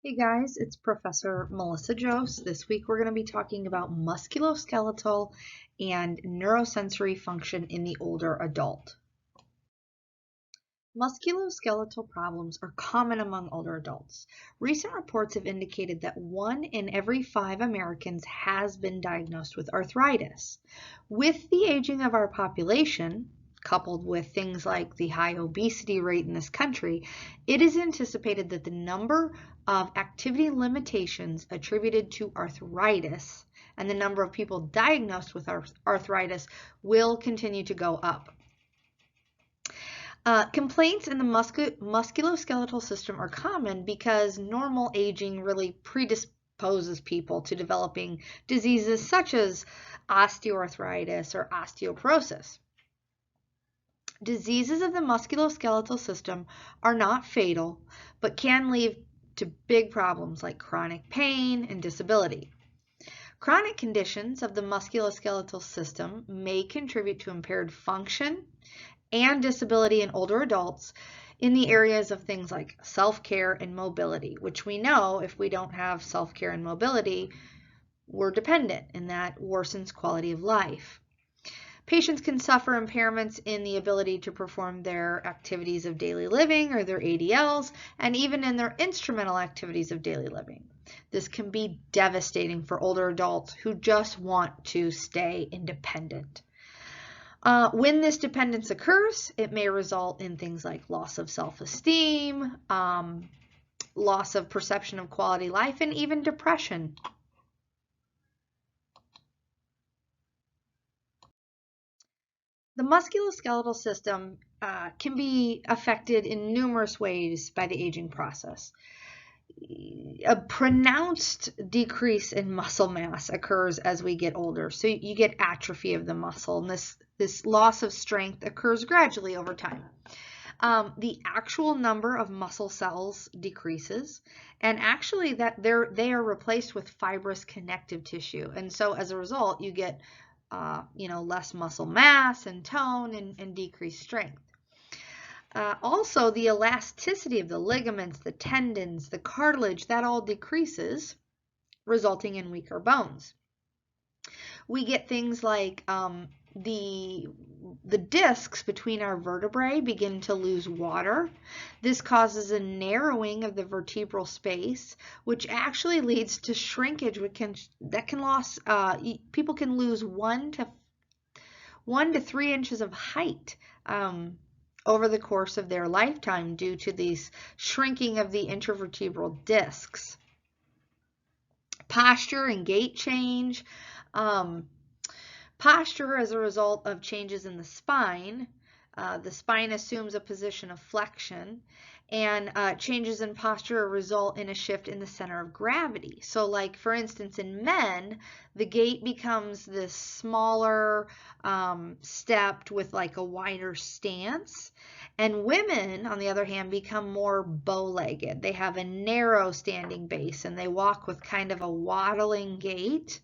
Hey guys, it's Professor Melissa Jose. This week we're going to be talking about musculoskeletal and neurosensory function in the older adult. Musculoskeletal problems are common among older adults. Recent reports have indicated that 1 in every 5 Americans has been diagnosed with arthritis. With the aging of our population, coupled with things like the high obesity rate in this country, it is anticipated that the number of activity limitations attributed to arthritis and the number of people diagnosed with arthritis will continue to go up. Complaints in the musculoskeletal system are common because normal aging really predisposes people to developing diseases such as osteoarthritis or osteoporosis. Diseases of the musculoskeletal system are not fatal, but can lead to big problems like chronic pain and disability. Chronic conditions of the musculoskeletal system may contribute to impaired function and disability in older adults in the areas of things like self-care and mobility, which we know if we don't have self-care and mobility, we're dependent, and that worsens quality of life. Patients can suffer impairments in the ability to perform their activities of daily living or their ADLs, and even in their instrumental activities of daily living. This can be devastating for older adults who just want to stay independent. When this dependence occurs, it may result in things like loss of self-esteem, loss of perception of quality life, and even depression. The musculoskeletal system can be affected in numerous ways by the aging process. A pronounced decrease in muscle mass occurs as we get older. So you get atrophy of the muscle, and this loss of strength occurs gradually over time. The actual number of muscle cells decreases, and actually they are replaced with fibrous connective tissue. And so as a result, you get less muscle mass and tone and decreased strength. Also, the elasticity of the ligaments, the tendons, the cartilage, that all decreases, resulting in weaker bones. We get things like the discs between our vertebrae begin to lose water. This causes a narrowing of the vertebral space, which actually leads to shrinkage. People can lose 1 to 3 inches of height over the course of their lifetime due to these shrinking of the intervertebral discs. Posture and gait change. Posture as a result of changes in the spine. The spine assumes a position of flexion, and changes in posture result in a shift in the center of gravity. So like, for instance, in men, the gait becomes this smaller, stepped with like a wider stance. And women, on the other hand, become more bow-legged. They have a narrow standing base, and they walk with kind of a waddling gait.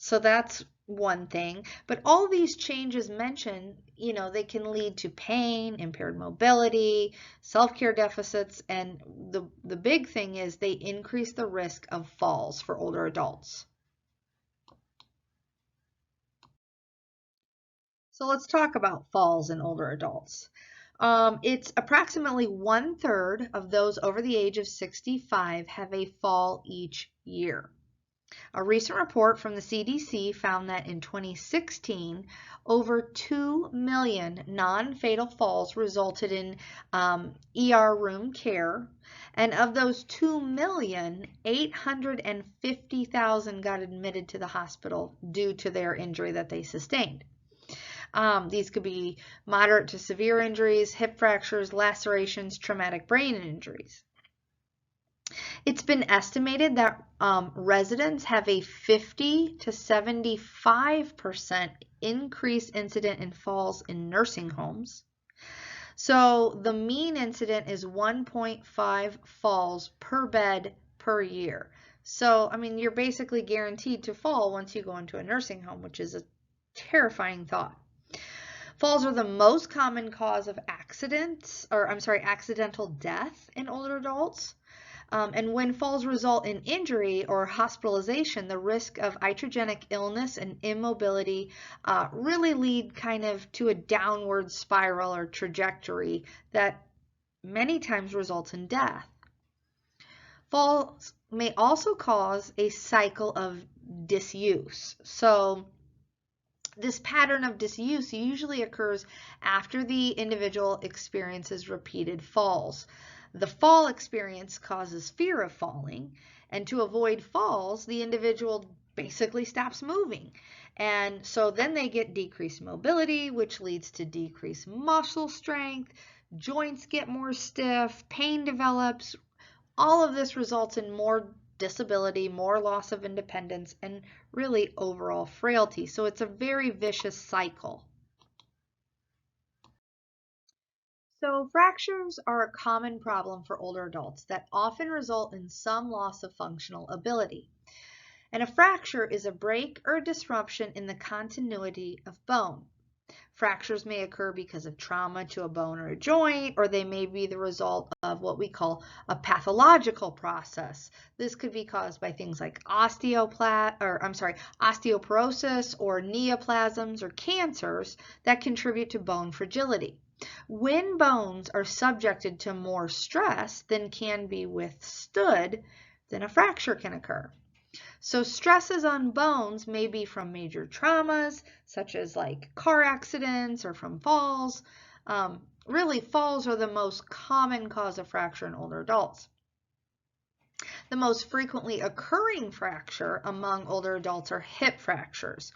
So that's one thing. But all these changes mentioned, they can lead to pain, impaired mobility, self-care deficits, and the big thing is they increase the risk of falls for older adults. So let's talk about falls in older adults. It's approximately 1/3 of those over the age of 65 have a fall each year. A recent report from the CDC found that in 2016, over 2 million non-fatal falls resulted in ER room care, and of those 2 million, 850,000 got admitted to the hospital due to their injury that they sustained. These could be moderate to severe injuries, hip fractures, lacerations, traumatic brain injuries. It's been estimated that residents have a 50 to 75% increased incident in falls in nursing homes. So the mean incident is 1.5 falls per bed per year. So, I mean, you're basically guaranteed to fall once you go into a nursing home, which is a terrifying thought. Falls are the most common cause of accidental death in older adults. And when falls result in injury or hospitalization, the risk of iatrogenic illness and immobility really lead kind of to a downward spiral or trajectory that many times results in death. Falls may also cause a cycle of disuse. So this pattern of disuse usually occurs after the individual experiences repeated falls. The fall experience causes fear of falling, and to avoid falls, the individual basically stops moving. And so then they get decreased mobility, which leads to decreased muscle strength, joints get more stiff, pain develops. All of this results in more disability, more loss of independence, and really overall frailty. So it's a very vicious cycle. So fractures are a common problem for older adults that often result in some loss of functional ability. And a fracture is a break or disruption in the continuity of bone. Fractures may occur because of trauma to a bone or a joint, or they may be the result of what we call a pathological process. This could be caused by things like osteoporosis or neoplasms or cancers that contribute to bone fragility. When bones are subjected to more stress than can be withstood, then a fracture can occur. So stresses on bones may be from major traumas, such as like car accidents or from falls. Really, falls are the most common cause of fracture in older adults. The most frequently occurring fracture among older adults are hip fractures.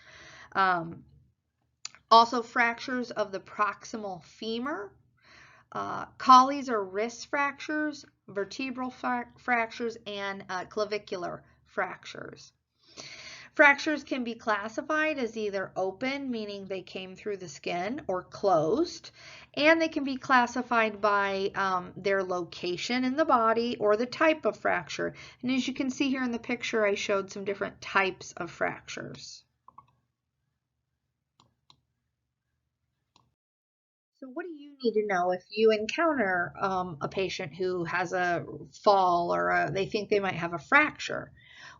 Also, fractures of the proximal femur, colles or wrist fractures, vertebral fractures, and clavicular fractures. Fractures can be classified as either open, meaning they came through the skin, or closed, and they can be classified by their location in the body or the type of fracture. And as you can see here in the picture, I showed some different types of fractures. So what do you need to know if you encounter a patient who has a fall or they think they might have a fracture?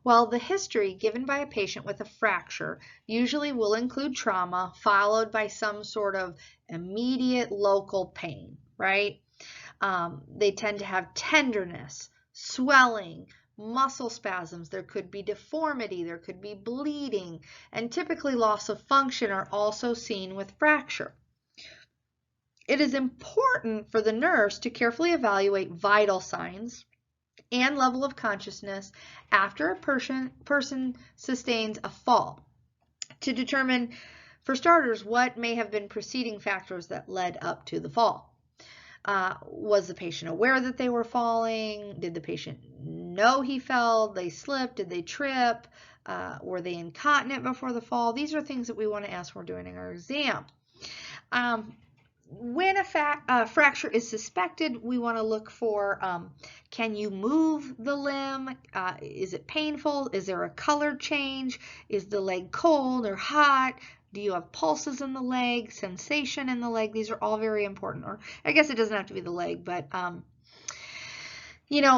Well, the history given by a patient with a fracture usually will include trauma followed by some sort of immediate local pain, right? They tend to have tenderness, swelling, muscle spasms. There could be deformity, there could be bleeding, and typically loss of function are also seen with fracture. It is important for the nurse to carefully evaluate vital signs and level of consciousness after a person sustains a fall to determine, for starters, what may have been preceding factors that led up to the fall. Was the patient aware that they were falling? Did the patient know he fell? They slipped? Did they trip? Were they incontinent before the fall? These are things that we want to ask when we're doing our exam. When a fracture is suspected, we want to look for, can you move the limb? Is it painful? Is there a color change? Is the leg cold or hot? Do you have pulses in the leg, sensation in the leg? These are all very important. Or I guess it doesn't have to be the leg, but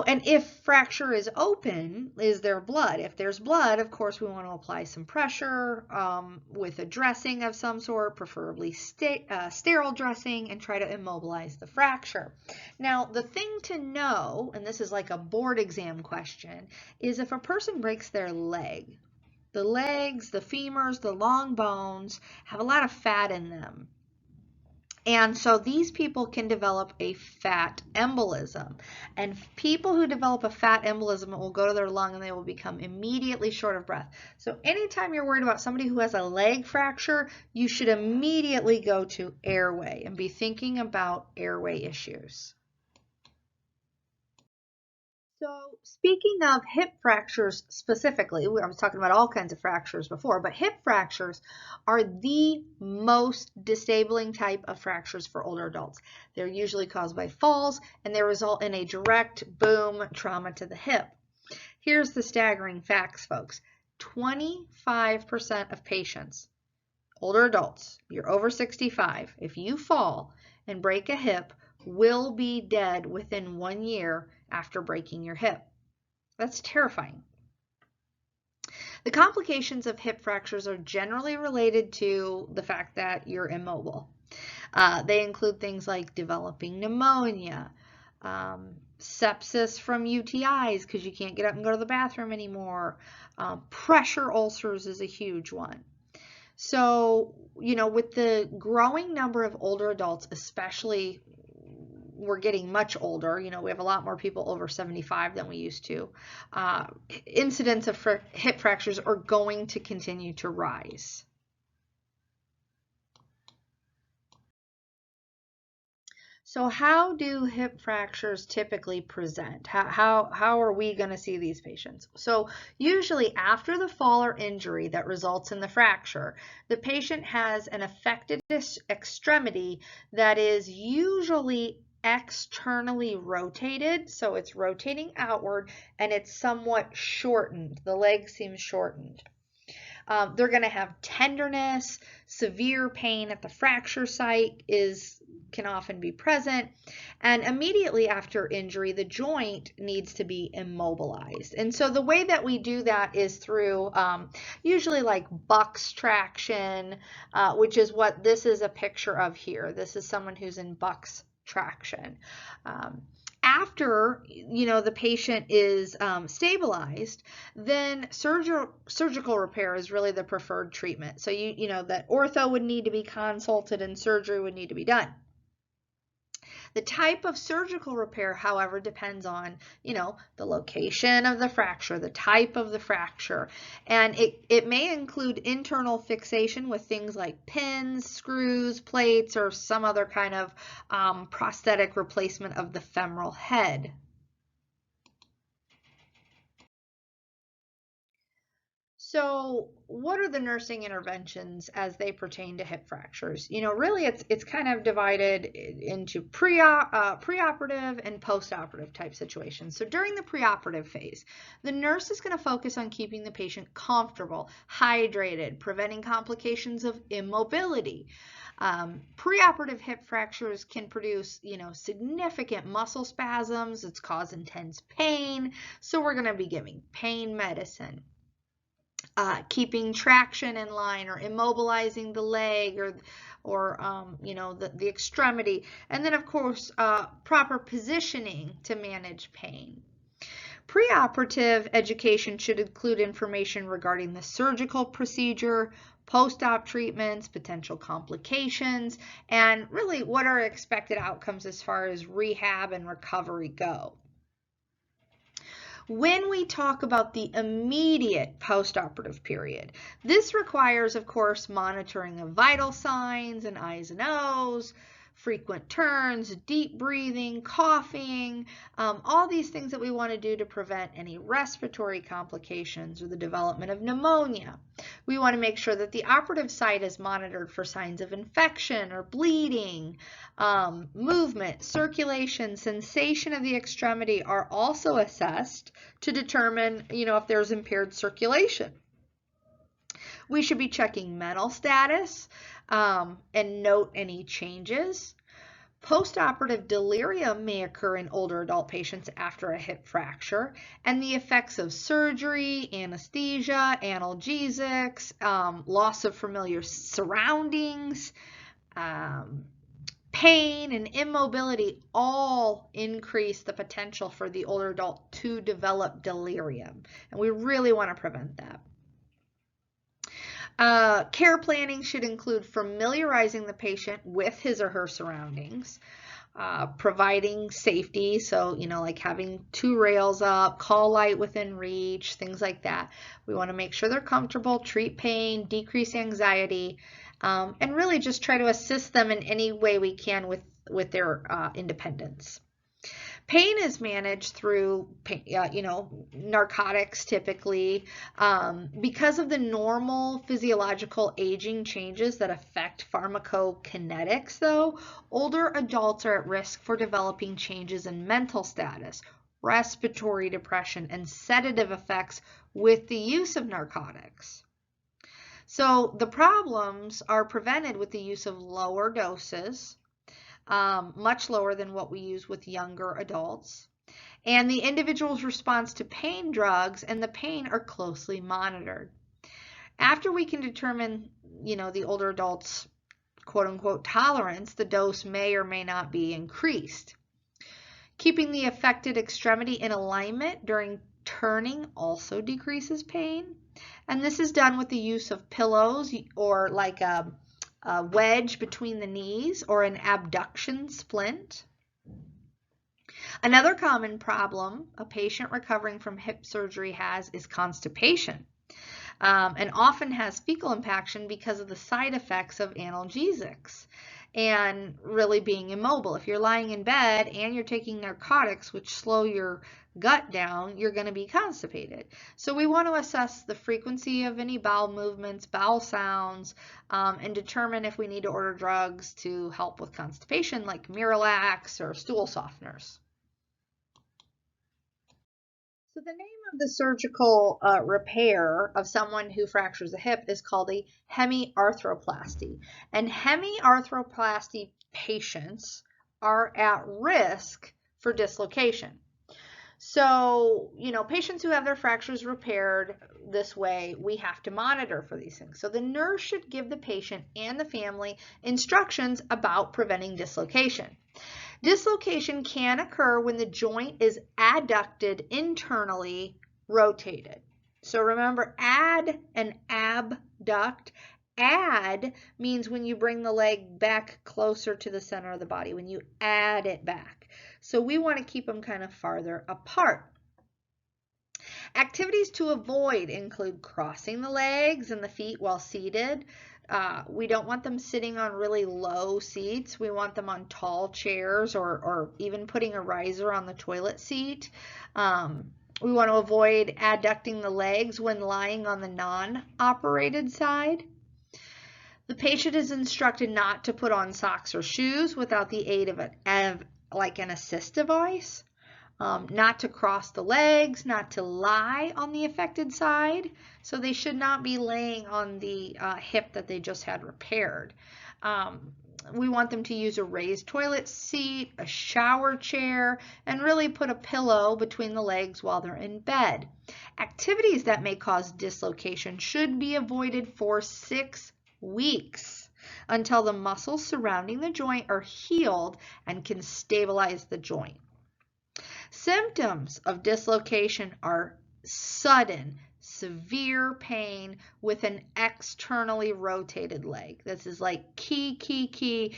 and if fracture is open, is there blood? If there's blood, of course, we want to apply some pressure with a dressing of some sort, preferably sterile dressing, and try to immobilize the fracture. Now, the thing to know, and this is like a board exam question, is if a person breaks their leg, the legs, the femurs, the long bones have a lot of fat in them. And so these people can develop a fat embolism. And people who develop a fat embolism, it will go to their lung and they will become immediately short of breath. So anytime you're worried about somebody who has a leg fracture, you should immediately go to airway and be thinking about airway issues. So speaking of hip fractures specifically, I was talking about all kinds of fractures before, but hip fractures are the most disabling type of fractures for older adults. They're usually caused by falls, and they result in a direct boom trauma to the hip. Here's the staggering facts, folks. 25% of patients older adults, you're over 65, if you fall and break a hip, will be dead within 1 year after breaking your hip. That's terrifying. The complications of hip fractures are generally related to the fact that you're immobile. They include things like developing pneumonia, sepsis from UTIs because you can't get up and go to the bathroom anymore. Pressure ulcers is a huge one. So, with the growing number of older adults, especially we're getting much older, we have a lot more people over 75 than we used to, incidents of hip fractures are going to continue to rise. So how do hip fractures typically present? How are we going to see these patients? So usually after the fall or injury that results in the fracture, the patient has an affected extremity that is usually externally rotated, so it's rotating outward and it's somewhat shortened. The leg seems shortened. They're going to have tenderness, severe pain at the fracture site can often be present, and immediately after injury, the joint needs to be immobilized. And so the way that we do that is through usually like Buck's traction, which is what this is a picture of here. This is someone who's in Buck's traction. After the patient is stabilized, then surgical repair is really the preferred treatment. So that ortho would need to be consulted and surgery would need to be done. The type of surgical repair, however, depends on, the location of the fracture, the type of the fracture, and it may include internal fixation with things like pins, screws, plates, or some other kind of prosthetic replacement of the femoral head. So what are the nursing interventions as they pertain to hip fractures? Really it's kind of divided into preoperative and postoperative type situations. So during the preoperative phase, the nurse is going to focus on keeping the patient comfortable, hydrated, preventing complications of immobility. Preoperative hip fractures can produce, significant muscle spasms. It's cause intense pain. So we're going to be giving pain medicine. Keeping traction in line or immobilizing the leg or the extremity, and then of course proper positioning to manage pain. Preoperative education should include information regarding the surgical procedure, post-op treatments, potential complications, and really what are expected outcomes as far as rehab and recovery go. When we talk about the immediate postoperative period, this requires, of course, monitoring of vital signs and I's and O's, frequent turns, deep breathing, coughing, all these things that we want to do to prevent any respiratory complications or the development of pneumonia. We want to make sure that the operative site is monitored for signs of infection or bleeding. Movement, circulation, sensation of the extremity are also assessed to determine, if there's impaired circulation. We should be checking mental status and note any changes. Postoperative delirium may occur in older adult patients after a hip fracture, and the effects of surgery, anesthesia, analgesics, loss of familiar surroundings, pain and immobility all increase the potential for the older adult to develop delirium, and we really want to prevent that. Care planning should include familiarizing the patient with his or her surroundings, providing safety, so like having 2 rails up, call light within reach, things like that. We want to make sure they're comfortable, treat pain, decrease anxiety, and really just try to assist them in any way we can with their independence. Pain is managed through, narcotics typically. Because of the normal physiological aging changes that affect pharmacokinetics, though, older adults are at risk for developing changes in mental status, respiratory depression, and sedative effects with the use of narcotics. So the problems are prevented with the use of lower doses, much lower than what we use with younger adults. And the individual's response to pain drugs and the pain are closely monitored. After we can determine, the older adult's quote unquote tolerance, the dose may or may not be increased. Keeping the affected extremity in alignment during turning also decreases pain. And this is done with the use of pillows or like a wedge between the knees or an abduction splint. Another common problem a patient recovering from hip surgery has is constipation, and often has fecal impaction because of the side effects of analgesics and really being immobile. If you're lying in bed and you're taking narcotics, which slow your gut down, you're going to be constipated. So we want to assess the frequency of any bowel movements, bowel sounds, and determine if we need to order drugs to help with constipation like Miralax or stool softeners. So the name of the surgical repair of someone who fractures a hip is called a hemiarthroplasty. And hemiarthroplasty patients are at risk for dislocation. So, patients who have their fractures repaired this way, we have to monitor for these things. So the nurse should give the patient and the family instructions about preventing dislocation. Dislocation can occur when the joint is adducted internally rotated. So remember, add and abduct. Add means when you bring the leg back closer to the center of the body, when you add it back. So we want to keep them kind of farther apart. Activities to avoid include crossing the legs and the feet while seated. We don't want them sitting on really low seats. We want them on tall chairs or even putting a riser on the toilet seat. We want to avoid adducting the legs when lying on the non-operated side. The patient is instructed not to put on socks or shoes without the aid of an assist device. Not to cross the legs, not to lie on the affected side. So they should not be laying on the hip that they just had repaired. We want them to use a raised toilet seat, a shower chair, and really put a pillow between the legs while they're in bed. Activities that may cause dislocation should be avoided for 6 weeks until the muscles surrounding the joint are healed and can stabilize the joint. Symptoms of dislocation are sudden, severe pain with an externally rotated leg. This is like key,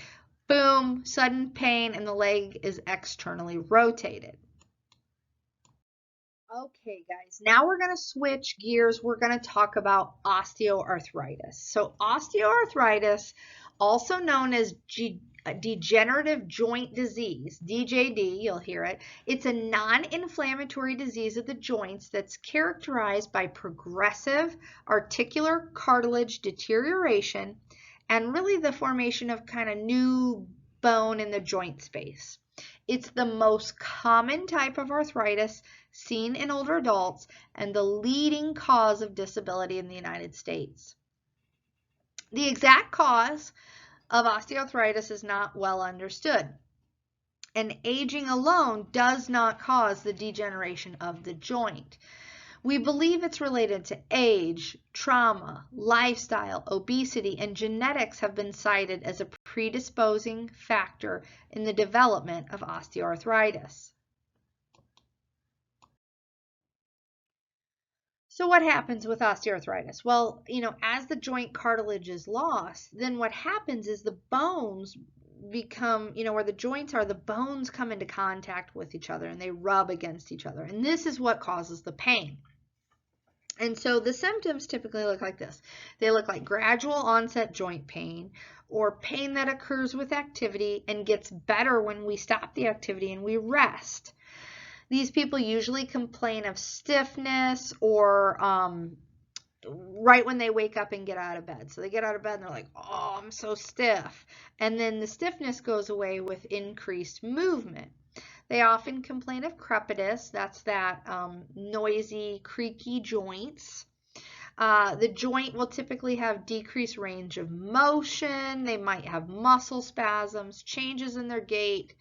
boom, sudden pain, and the leg is externally rotated. Okay, guys, now we're going to switch gears. We're going to talk about osteoarthritis. So osteoarthritis, also known as degenerative joint disease, DJD, you'll hear it. It's a non-inflammatory disease of the joints that's characterized by progressive articular cartilage deterioration and really the formation of kind of new bone in the joint space. It's the most common type of arthritis seen in older adults and the leading cause of disability in the United States. The exact cause of osteoarthritis is not well understood, and aging alone does not cause the degeneration of the joint. We believe it's related to age, trauma, lifestyle, obesity, and genetics have been cited as a predisposing factor in the development of osteoarthritis. So what happens with osteoarthritis? Well, as the joint cartilage is lost, then what happens is the bones become, where the joints are, the bones come into contact with each other and they rub against each other. And this is what causes the pain. And so the symptoms typically look like this. They look like gradual onset joint pain or pain that occurs with activity and gets better when we stop the activity and we rest. These people usually complain of stiffness or right when they wake up and get out of bed. So they get out of bed and they're like, oh, I'm so stiff. And then the stiffness goes away with increased movement. They often complain of crepitus. That's that noisy, creaky joints. The joint will typically have decreased range of motion. They might have muscle spasms, changes in their gait,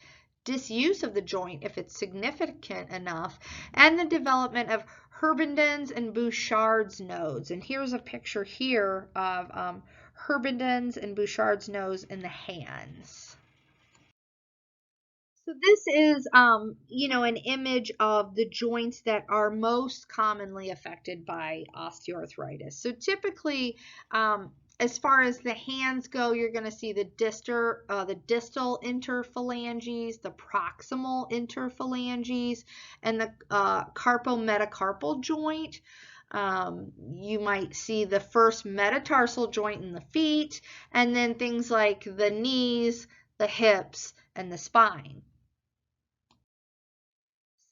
disuse of the joint if it's significant enough, and the development of Herbinden's and Bouchard's nodes. And here's a picture here of Herbinden's and Bouchard's nodes in the hands. So this is, an image of the joints that are most commonly affected by osteoarthritis. So typically, as far as the hands go, you're going to see the distal interphalanges, the proximal interphalanges, and the carpometacarpal joint. You might see the first metatarsal joint in the feet, and then things like the knees, the hips, and the spine.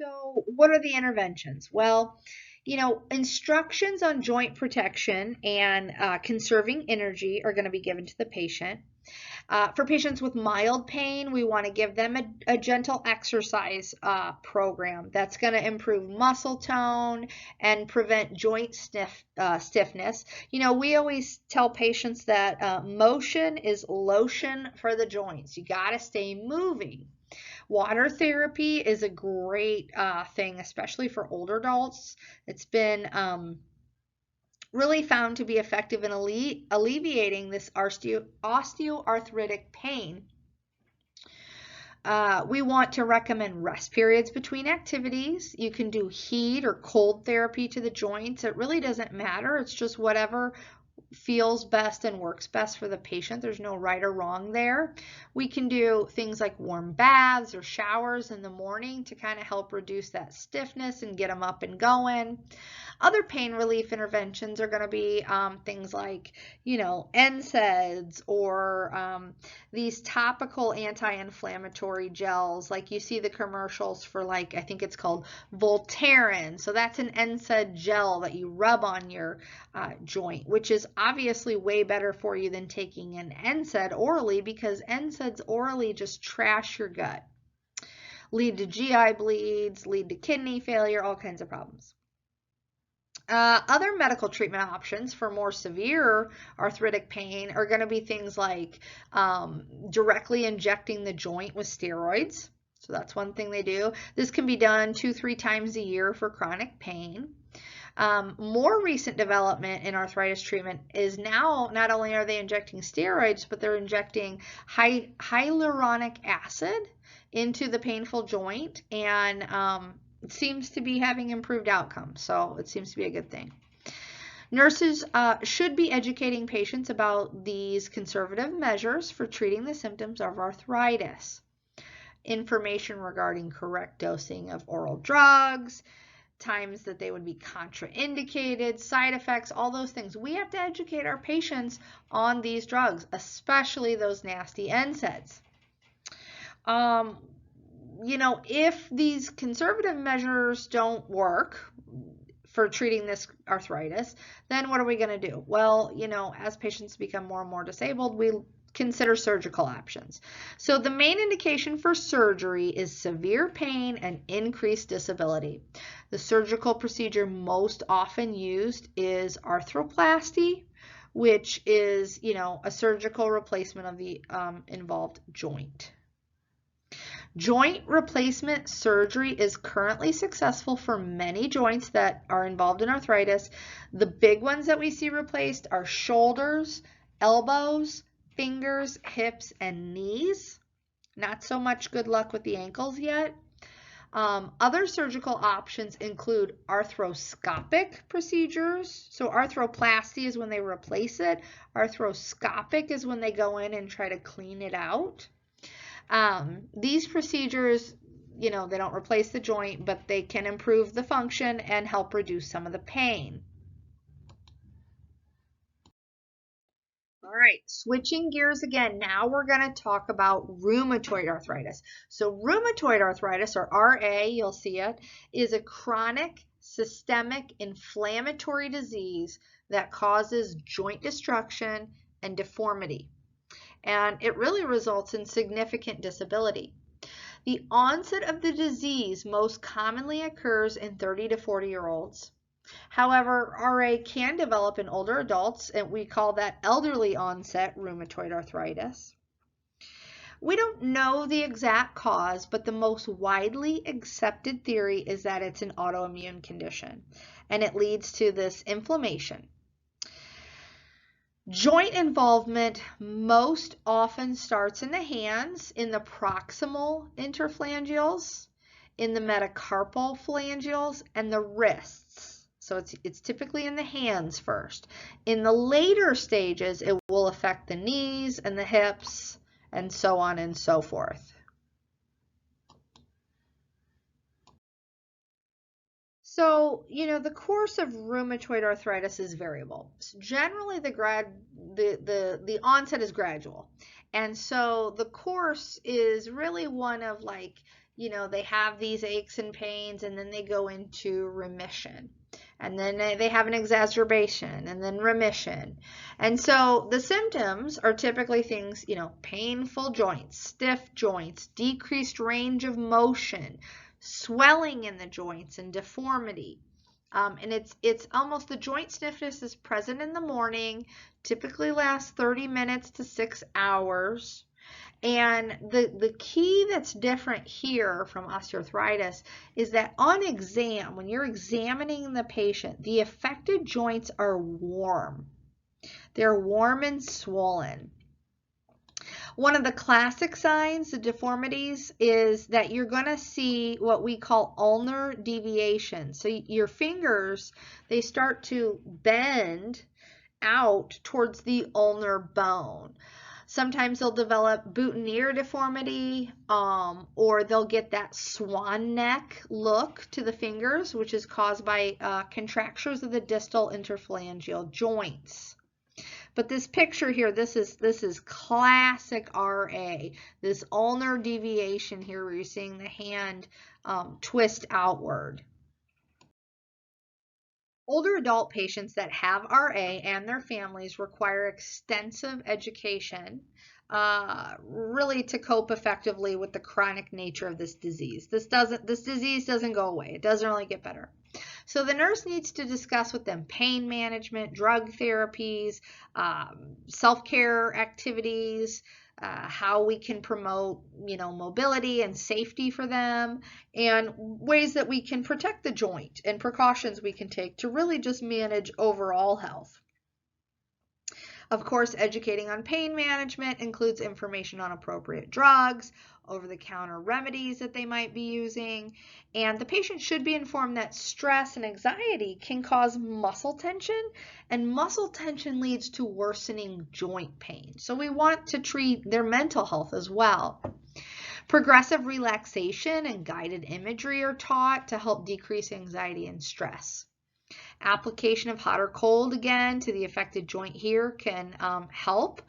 So, what are the interventions? Well, instructions on joint protection and conserving energy are going to be given to the patient. For patients with mild pain, we want to give them a gentle exercise program that's going to improve muscle tone and prevent joint stiffness. We always tell patients that motion is lotion for the joints. You got to stay moving. Water therapy is a great thing, especially for older adults. It's been really found to be effective in alleviating this osteoarthritic pain. We want to recommend rest periods between activities. You can do heat or cold therapy to the joints. It really doesn't matter. It's just whatever feels best and works best for the patient. There's no right or wrong there. We can do things like warm baths or showers in the morning to kind of help reduce that stiffness and get them up and going. Other pain relief interventions are going to be things like, NSAIDs or these topical anti-inflammatory gels, like you see the commercials for, I think it's called Voltaren. So that's an NSAID gel that you rub on your joint, which is obviously way better for you than taking an NSAID orally, because NSAIDs orally just trash your gut, lead to GI bleeds, lead to kidney failure, all kinds of problems. Other medical treatment options for more severe arthritic pain are going to be things like directly injecting the joint with steroids. So that's one thing they do. This can be done 2-3 times a year for chronic pain. More recent development in arthritis treatment is now not only are they injecting steroids, but they're injecting hyaluronic acid into the painful joint, and it seems to be having improved outcomes. So it seems to be a good thing. Nurses should be educating patients about these conservative measures for treating the symptoms of arthritis. Information regarding correct dosing of oral drugs, times that they would be contraindicated, side effects, all those things. We have to educate our patients on these drugs, especially those nasty NSAIDs. If these conservative measures don't work for treating this arthritis, then what are we going to do? Well, as patients become more and more disabled, we consider surgical options. So the main indication for surgery is severe pain and increased disability. The surgical procedure most often used is arthroplasty, which is, a surgical replacement of the involved joint. Joint replacement surgery is currently successful for many joints that are involved in arthritis. The big ones that we see replaced are shoulders, elbows, fingers, hips, and knees. Not so much good luck with the ankles yet. Other surgical options include arthroscopic procedures. So arthroplasty is when they replace it. Arthroscopic is when they go in and try to clean it out. These procedures, they don't replace the joint, but they can improve the function and help reduce some of the pain. All right, switching gears again. Now we're going to talk about rheumatoid arthritis. So rheumatoid arthritis, or RA, you'll see it, is a chronic systemic inflammatory disease that causes joint destruction and deformity. And it really results in significant disability. The onset of the disease most commonly occurs in 30 to 40-year-olds. However, RA can develop in older adults, and we call that elderly onset rheumatoid arthritis. We don't know the exact cause, but the most widely accepted theory is that it's an autoimmune condition, and it leads to this inflammation. Joint involvement most often starts in the hands, in the proximal interphalangeals, in the metacarpal phalangeals, and the wrists. So it's typically in the hands first. In the later stages, it will affect the knees and the hips, and so on and so forth. So, the course of rheumatoid arthritis is variable. Generally, the onset is gradual. And so the course is really one of like, they have these aches and pains and then they go into remission. And then they have an exacerbation and then remission. And so the symptoms are typically things, painful joints, stiff joints, decreased range of motion, swelling in the joints, and deformity. And it's almost, the joint stiffness is present in the morning, typically lasts 30 minutes to 6 hours. And the key that's different here from osteoarthritis is that on exam, when you're examining the patient, the affected joints are warm. They're warm and swollen. One of the classic signs of deformities is that you're going to see what we call ulnar deviation. So your fingers, they start to bend out towards the ulnar bone. Sometimes they'll develop boutonniere deformity, or they'll get that swan neck look to the fingers, which is caused by contractures of the distal interphalangeal joints. But this picture here, this is classic RA. This ulnar deviation here where you're seeing the hand twist outward. Older adult patients that have RA and their families require extensive education really to cope effectively with the chronic nature of this disease. This disease doesn't go away. It doesn't really get better. So the nurse needs to discuss with them pain management, drug therapies, self-care activities, how we can promote, mobility and safety for them, and ways that we can protect the joint and precautions we can take to really just manage overall health. Of course, educating on pain management includes information on appropriate drugs, over-the-counter remedies that they might be using, and the patient should be informed that stress and anxiety can cause muscle tension, and muscle tension leads to worsening joint pain. So we want to treat their mental health as well. Progressive relaxation and guided imagery are taught to help decrease anxiety and stress. Application of hot or cold, again, to the affected joint here can help,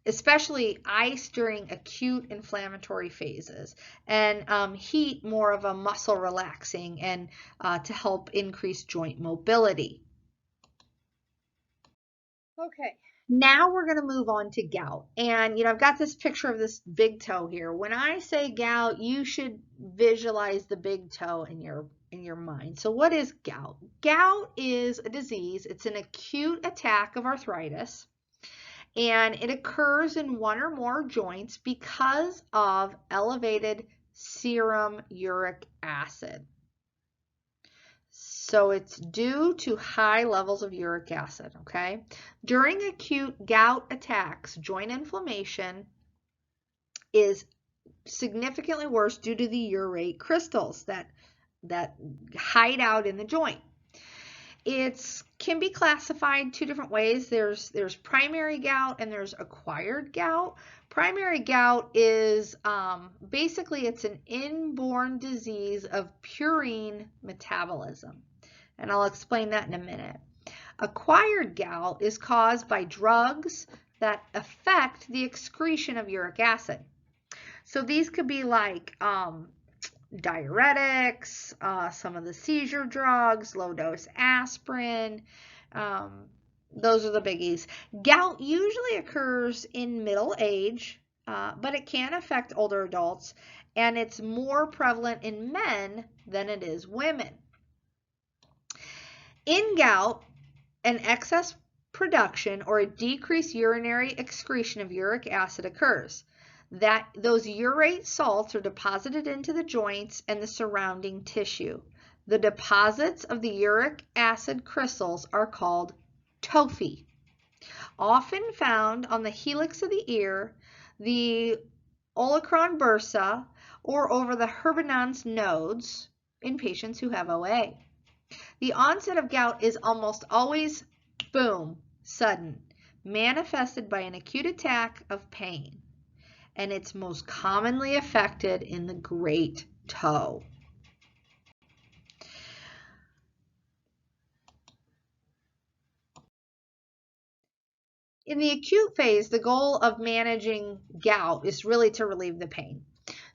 especially ice during acute inflammatory phases, and heat more of a muscle relaxing and to help increase joint mobility. Okay, now we're going to move on to gout. And, I've got this picture of this big toe here. When I say gout, you should visualize the big toe in your mind. So what is gout? Gout is a disease. It's an acute attack of arthritis, and it occurs in one or more joints because of elevated serum uric acid. So it's due to high levels of uric acid, okay? During acute gout attacks, joint inflammation is significantly worse due to the urate crystals that hide out in the joint. It can be classified two different ways. There's primary gout and there's acquired gout. Primary gout is basically it's an inborn disease of purine metabolism. And I'll explain that in a minute. Acquired gout is caused by drugs that affect the excretion of uric acid. So these could be like diuretics, some of the seizure drugs, low-dose aspirin. Those are the biggies. Gout usually occurs in middle age, but it can affect older adults, and it's more prevalent in men than it is women. In gout, an excess production or a decreased urinary excretion of uric acid occurs. That those urate salts are deposited into the joints and the surrounding tissue. The deposits of the uric acid crystals are called tophi, often found on the helix of the ear, the olecranon bursa, or over the Herbinans nodes in patients who have OA. The onset of gout is almost always, boom, sudden, manifested by an acute attack of pain, and it's most commonly affected in the great toe. In the acute phase, the goal of managing gout is really to relieve the pain.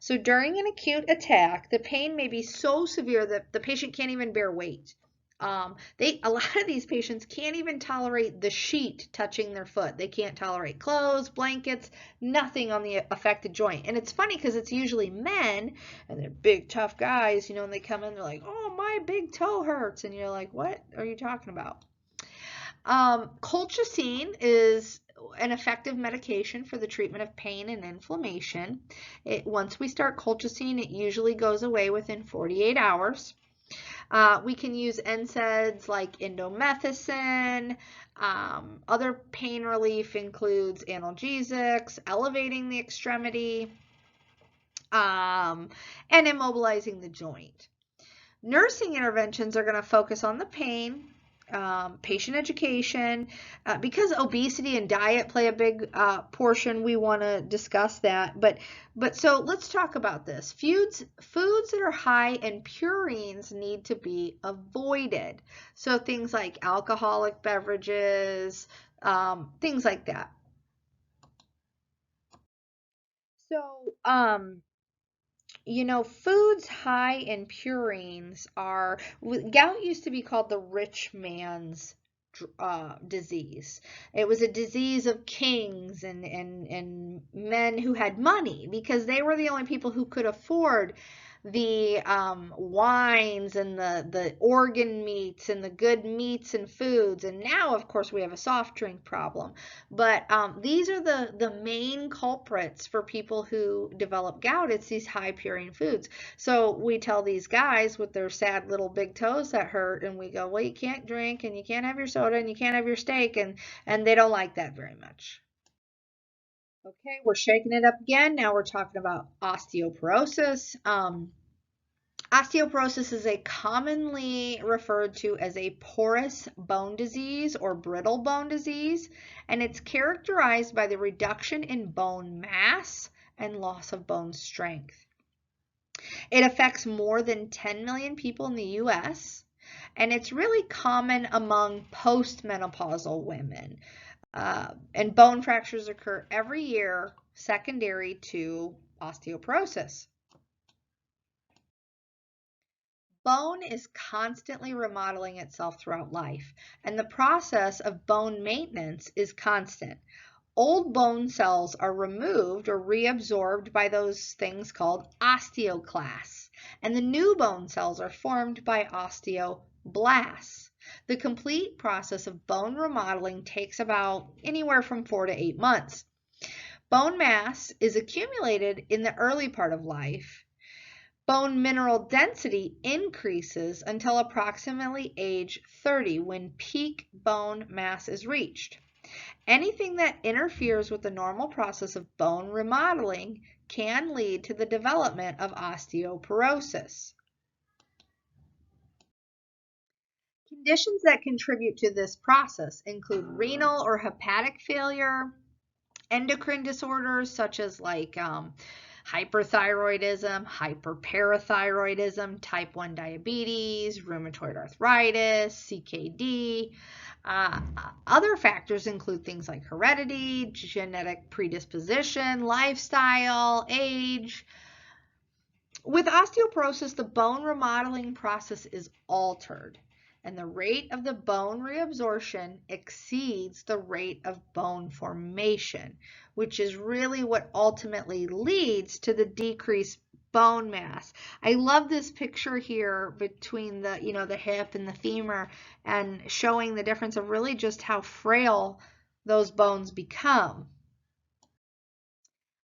So during an acute attack, the pain may be so severe that the patient can't even bear weight. A lot of these patients can't even tolerate the sheet touching their foot. They can't tolerate clothes, blankets, nothing on the affected joint. And it's funny because it's usually men and they're big, tough guys, and they come in, they're like, oh, my big toe hurts. And you're like, what are you talking about? Colchicine is an effective medication for the treatment of pain and inflammation. Once we start colchicine, it usually goes away within 48 hours. We can use NSAIDs like indomethacin. Other pain relief includes analgesics, elevating the extremity, and immobilizing the joint. Nursing interventions are going to focus on the pain, patient education. Because obesity and diet play a big portion, we want to discuss that. But so let's talk about this. Foods that are high in purines need to be avoided. So things like alcoholic beverages, things like that. So, foods high in purines are, gout used to be called the rich man's disease. It was a disease of kings and men who had money because they were the only people who could afford the wines and the organ meats and the good meats and foods. And now, of course, we have a soft drink problem. But these are the main culprits for people who develop gout. It's these high purine foods. So we tell these guys with their sad little big toes that hurt, and we go, well, you can't drink and you can't have your soda and you can't have your steak, and they don't like that very much. Okay, we're shaking it up again. Now we're talking about osteoporosis. Osteoporosis is a commonly referred to as a porous bone disease or brittle bone disease, and it's characterized by the reduction in bone mass and loss of bone strength. It affects more than 10 million people in the US, and it's really common among postmenopausal women. And bone fractures occur every year secondary to osteoporosis. Bone is constantly remodeling itself throughout life, and the process of bone maintenance is constant. Old bone cells are removed or reabsorbed by those things called osteoclasts, and the new bone cells are formed by osteoblasts. The complete process of bone remodeling takes about anywhere from 4 to 8 months. Bone mass is accumulated in the early part of life. Bone mineral density increases until approximately age 30 when peak bone mass is reached. Anything that interferes with the normal process of bone remodeling can lead to the development of osteoporosis. Conditions that contribute to this process include renal or hepatic failure, endocrine disorders such as hyperthyroidism, hyperparathyroidism, type 1 diabetes, rheumatoid arthritis, CKD. Other factors include things like heredity, genetic predisposition, lifestyle, age. With osteoporosis, the bone remodeling process is altered, and the rate of the bone reabsorption exceeds the rate of bone formation, which is really what ultimately leads to the decreased bone mass. I love this picture here between the, the hip and the femur, and showing the difference of really just how frail those bones become.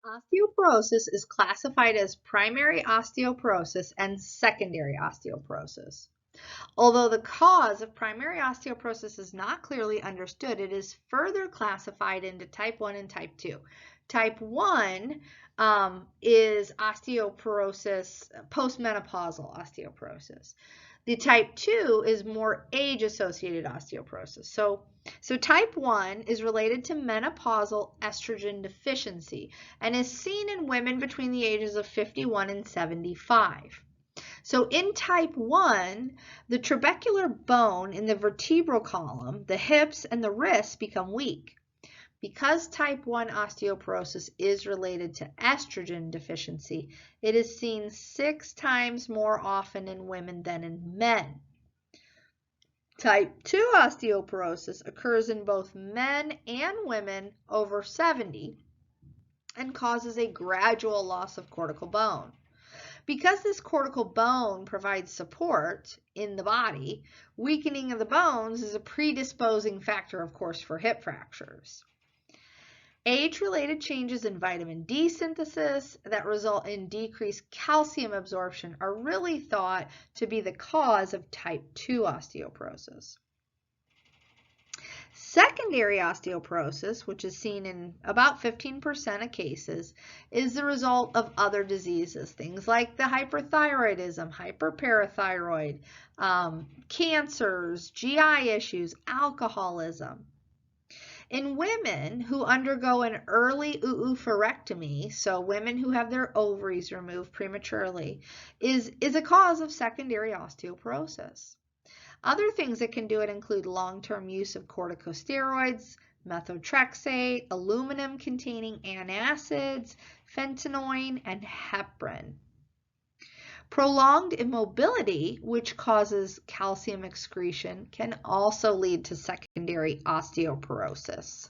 Osteoporosis is classified as primary osteoporosis and secondary osteoporosis. Although the cause of primary osteoporosis is not clearly understood, it is further classified into type 1 and type 2. Type 1 is osteoporosis, postmenopausal osteoporosis. The type 2 is more age-associated osteoporosis. So type 1 is related to menopausal estrogen deficiency and is seen in women between the ages of 51 and 75. So in type 1, the trabecular bone in the vertebral column, the hips and the wrists become weak. Because type 1 osteoporosis is related to estrogen deficiency, it is seen 6 times more often in women than in men. Type 2 osteoporosis occurs in both men and women over 70 and causes a gradual loss of cortical bone. Because this cortical bone provides support in the body, weakening of the bones is a predisposing factor, of course, for hip fractures. Age-related changes in vitamin D synthesis that result in decreased calcium absorption are really thought to be the cause of type 2 osteoporosis. Secondary osteoporosis, which is seen in about 15% of cases, is the result of other diseases, things like the hyperthyroidism, hyperparathyroid, cancers, GI issues, alcoholism. In women who undergo an early oophorectomy, so women who have their ovaries removed prematurely, is a cause of secondary osteoporosis. Other things that can do it include long-term use of corticosteroids, methotrexate, aluminum-containing antacids, phentonoin, and heparin. Prolonged immobility, which causes calcium excretion, can also lead to secondary osteoporosis.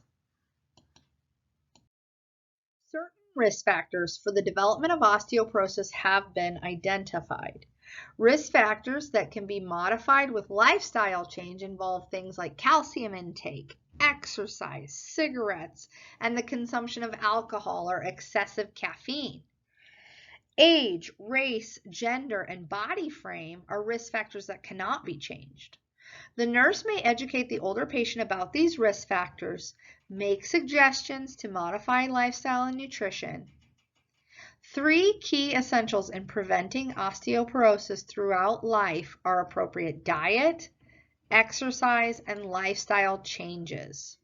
Certain risk factors for the development of osteoporosis have been identified. Risk factors that can be modified with lifestyle change involve things like calcium intake, exercise, cigarettes, and the consumption of alcohol or excessive caffeine. Age, race, gender, and body frame are risk factors that cannot be changed. The nurse may educate the older patient about these risk factors, make suggestions to modify lifestyle and nutrition. 3 key essentials in preventing osteoporosis throughout life are appropriate diet, exercise, and lifestyle changes.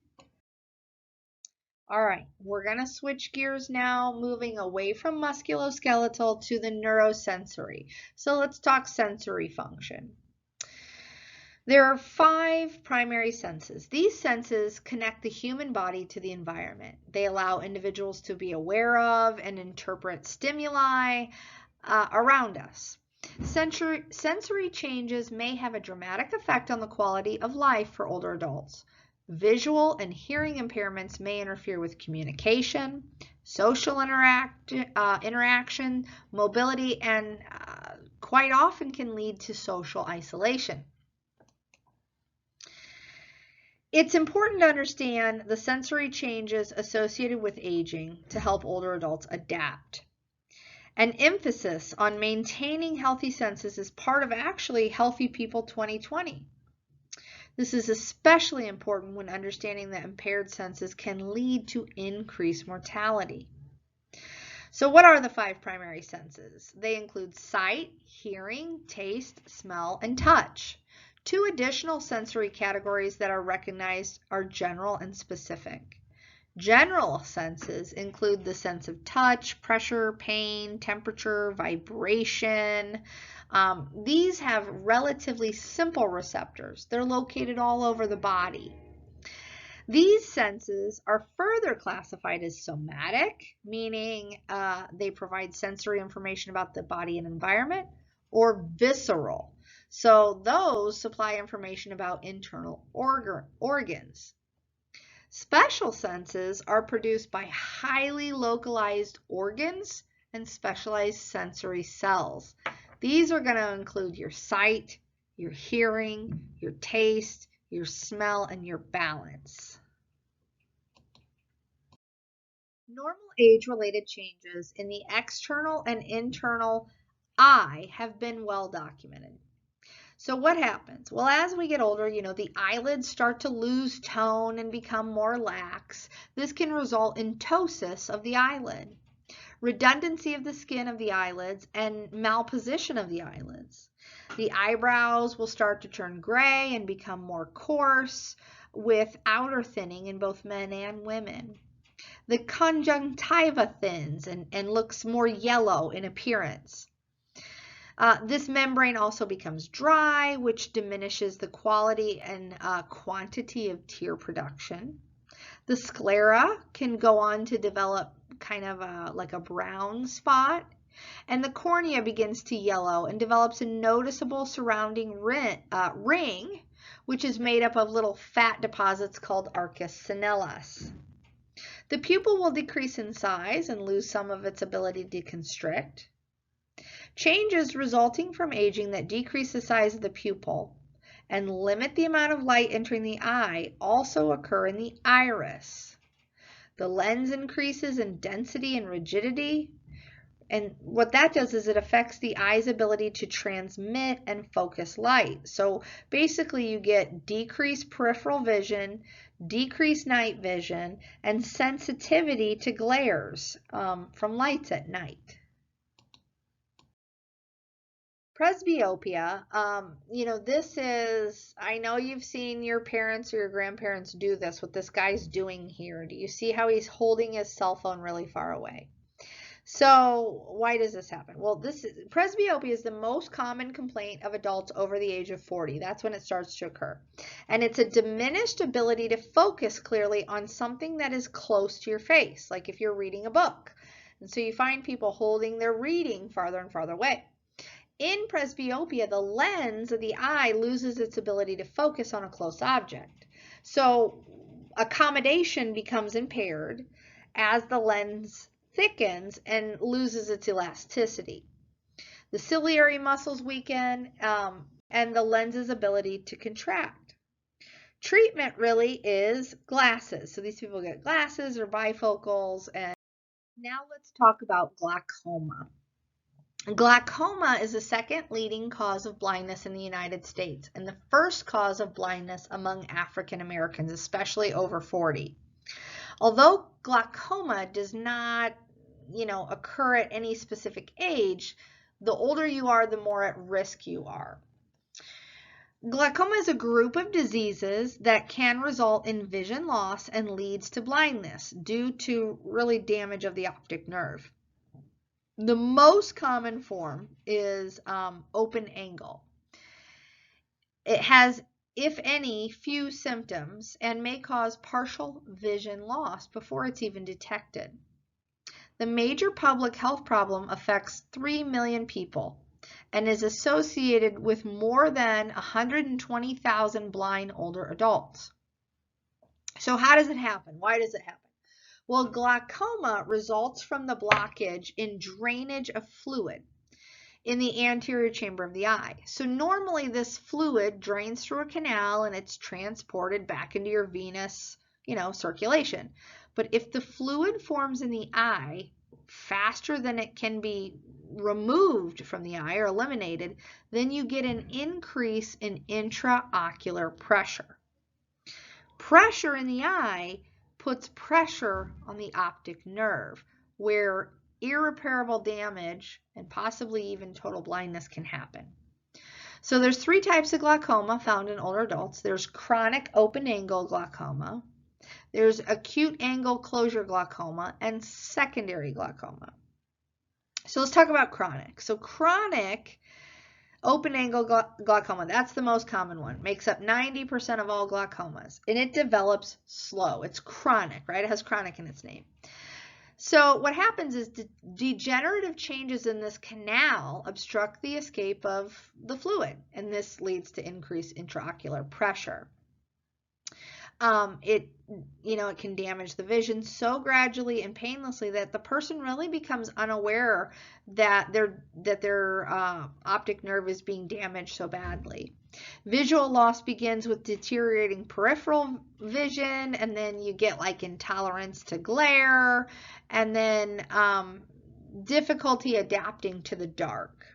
All right, we're going to switch gears now, moving away from musculoskeletal to the neurosensory. So let's talk sensory function. There are 5 primary senses. These senses connect the human body to the environment. They allow individuals to be aware of and interpret stimuli around us. Sensory changes may have a dramatic effect on the quality of life for older adults. Visual and hearing impairments may interfere with communication, social interaction, mobility, and quite often can lead to social isolation. It's important to understand the sensory changes associated with aging to help older adults adapt. An emphasis on maintaining healthy senses is part of actually Healthy People 2020. This is especially important when understanding that impaired senses can lead to increased mortality. So what are the 5 primary senses? They include sight, hearing, taste, smell, and touch. 2 additional sensory categories that are recognized are general and specific. General senses include the sense of touch, pressure, pain, temperature, vibration. These have relatively simple receptors. They're located all over the body. These senses are further classified as somatic, meaning they provide sensory information about the body and environment, or visceral. So those supply information about internal organs. Special senses are produced by highly localized organs and specialized sensory cells. These are going to include your sight, your hearing, your taste, your smell, and your balance. Normal age-related changes in the external and internal eye have been well documented. So what happens? Well, as we get older, the eyelids start to lose tone and become more lax. This can result in ptosis of the eyelid, redundancy of the skin of the eyelids, and malposition of the eyelids. The eyebrows will start to turn gray and become more coarse, with outer thinning in both men and women. The conjunctiva thins and looks more yellow in appearance. This membrane also becomes dry, which diminishes the quality and quantity of tear production. The sclera can go on to develop kind of like a brown spot, and the cornea begins to yellow and develops a noticeable surrounding ring, which is made up of little fat deposits called arcus senellus. The pupil will decrease in size and lose some of its ability to constrict. Changes resulting from aging that decrease the size of the pupil and limit the amount of light entering the eye also occur in the iris. The lens increases in density and rigidity, and what that does is it affects the eye's ability to transmit and focus light. So basically you get decreased peripheral vision, decreased night vision, and sensitivity to glares from lights at night. Presbyopia, this is, I know you've seen your parents or your grandparents do this, what this guy's doing here. Do you see how he's holding his cell phone really far away? So why does this happen? Well, presbyopia is the most common complaint of adults over the age of 40. That's when it starts to occur. And it's a diminished ability to focus clearly on something that is close to your face, like if you're reading a book. And so you find people holding their reading farther and farther away. In presbyopia, the lens of the eye loses its ability to focus on a close object. So accommodation becomes impaired as the lens thickens and loses its elasticity. The ciliary muscles weaken and the lens's ability to contract. Treatment really is glasses. So these people get glasses or bifocals. And now let's talk about glaucoma. Glaucoma is the second leading cause of blindness in the United States and the first cause of blindness among African Americans, especially over 40. Although glaucoma does not, occur at any specific age, the older you are, the more at risk you are. Glaucoma is a group of diseases that can result in vision loss and leads to blindness due to really damage of the optic nerve. The most common form is open angle. It has, if any, few symptoms and may cause partial vision loss before it's even detected. The major public health problem affects 3 million people and is associated with more than 120,000 blind older adults. So how does it happen? Why does it happen? Well, glaucoma results from the blockage in drainage of fluid in the anterior chamber of the eye. So normally this fluid drains through a canal and it's transported back into your venous, circulation. But if the fluid forms in the eye faster than it can be removed from the eye or eliminated, then you get an increase in intraocular pressure. Pressure in the eye puts pressure on the optic nerve, where irreparable damage and possibly even total blindness can happen. So there's 3 types of glaucoma found in older adults. There's chronic open angle glaucoma, there's acute angle closure glaucoma, and secondary glaucoma. So let's talk about chronic. So chronic open angle glaucoma, that's the most common one, makes up 90% of all glaucomas, and it develops slow. It's chronic, right? It has chronic in its name. So what happens is degenerative changes in this canal obstruct the escape of the fluid, and this leads to increased intraocular pressure. It can damage the vision so gradually and painlessly that the person really becomes unaware that their optic nerve is being damaged so badly. Visual loss begins with deteriorating peripheral vision, and then you get like intolerance to glare, and then difficulty adapting to the dark.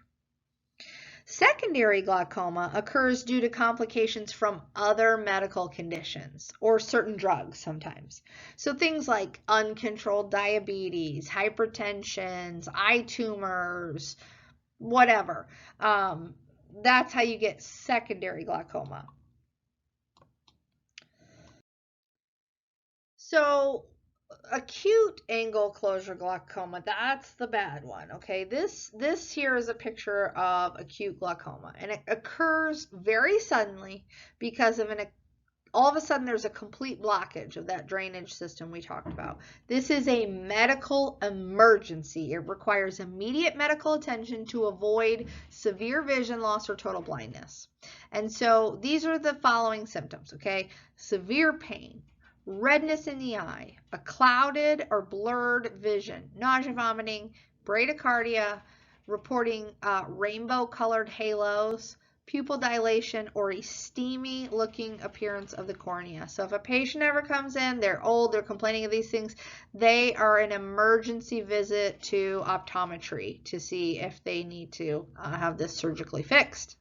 Secondary glaucoma occurs due to complications from other medical conditions or certain drugs sometimes. So things like uncontrolled diabetes, hypertension, eye tumors, whatever. That's how you get secondary glaucoma. So acute angle closure glaucoma, that's the bad one. Okay, this here is a picture of acute glaucoma, and it occurs very suddenly because of all of a sudden there's a complete blockage of that drainage system we talked about. This is a medical emergency. It requires immediate medical attention to avoid severe vision loss or total blindness. And so these are the following symptoms. Okay, severe pain, redness in the eye, a clouded or blurred vision, nausea, vomiting, bradycardia, reporting rainbow colored halos, pupil dilation, or a steamy looking appearance of the cornea. So if a patient ever comes in, they're old, they're complaining of these things, they are an emergency visit to optometry to see if they need to have this surgically fixed.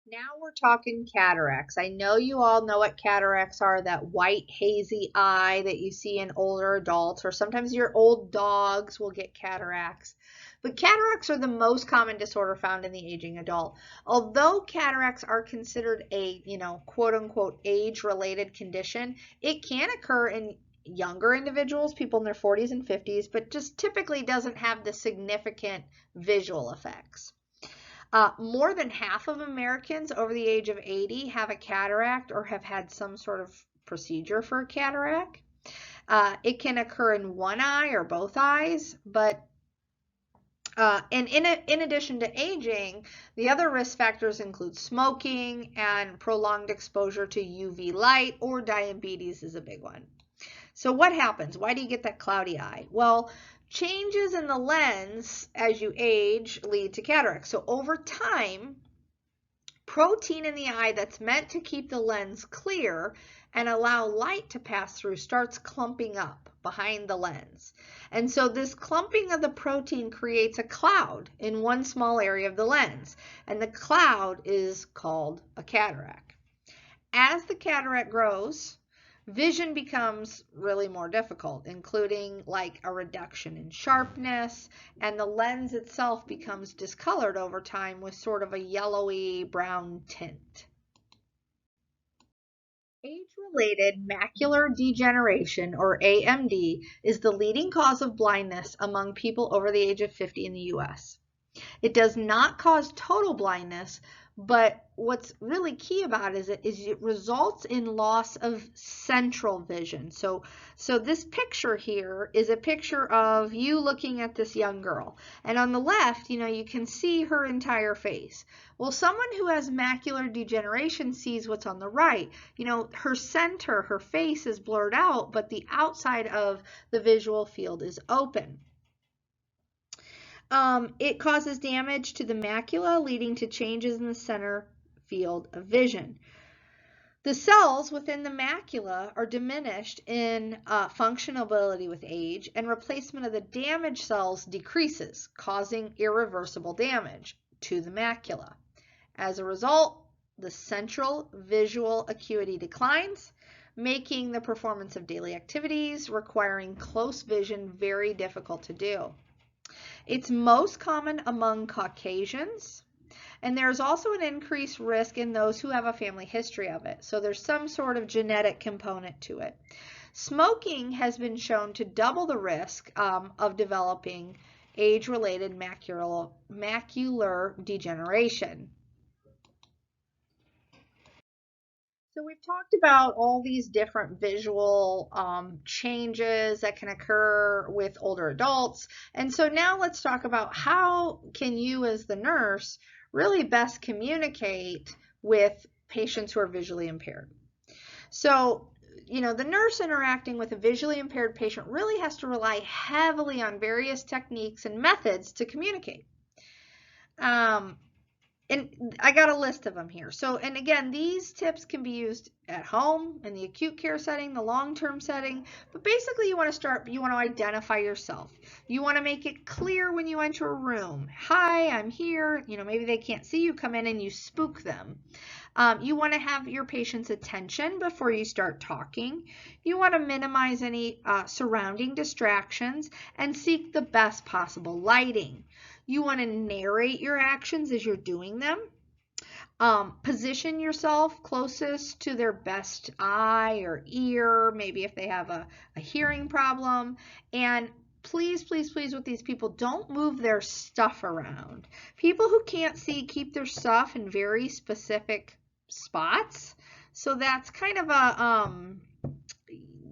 Now we're talking cataracts. I know you all know what cataracts are, that white hazy eye that you see in older adults, or sometimes your old dogs will get cataracts. But cataracts are the most common disorder found in the aging adult. Although cataracts are considered a, quote unquote age-related condition, it can occur in younger individuals, people in their 40s and 50s, but just typically doesn't have the significant visual effects. More than half of Americans over the age of 80 have a cataract or have had some sort of procedure for a cataract. It can occur in one eye or both eyes, but and in addition to aging, the other risk factors include smoking and prolonged exposure to UV light, or diabetes is a big one. So what happens? Why do you get that cloudy eye? Well, changes in the lens as you age lead to cataracts. So over time, protein in the eye that's meant to keep the lens clear and allow light to pass through starts clumping up behind the lens. And so this clumping of the protein creates a cloud in one small area of the lens, and the cloud is called a cataract. As the cataract grows, vision becomes really more difficult, including like a reduction in sharpness, and the lens itself becomes discolored over time with sort of a yellowy brown tint. Age-related macular degeneration, or AMD, is the leading cause of blindness among people over the age of 50 in the US. It does not cause total blindness, but what's really key about it is it results in loss of central vision. So this picture here is a picture of you looking at this young girl. And on the left, you can see her entire face. Well, someone who has macular degeneration sees what's on the right. Her center, her face is blurred out, but the outside of the visual field is open. It causes damage to the macula, leading to changes in the center field of vision. The cells within the macula are diminished in functionality with age, and replacement of the damaged cells decreases, causing irreversible damage to the macula. As a result, the central visual acuity declines, making the performance of daily activities requiring close vision very difficult to do. It's most common among Caucasians, and there's also an increased risk in those who have a family history of it. So there's some sort of genetic component to it. Smoking has been shown to double the risk of developing age-related macular degeneration. So we've talked about all these different visual changes that can occur with older adults. And so now let's talk about how can you as the nurse really best communicate with patients who are visually impaired. So, the nurse interacting with a visually impaired patient really has to rely heavily on various techniques and methods to communicate. And I got a list of them here. So, and again, these tips can be used at home, in the acute care setting, the long-term setting, but basically you want to identify yourself. You want to make it clear when you enter a room. Hi, I'm here. Maybe they can't see you come in and you spook them. You want to have your patient's attention before you start talking. You want to minimize any surrounding distractions and seek the best possible lighting. You want to narrate your actions as you're doing them. Position yourself closest to their best eye or ear, maybe if they have a hearing problem. And please, please, please, with these people, don't move their stuff around. People who can't see keep their stuff in very specific spots. So that's kind of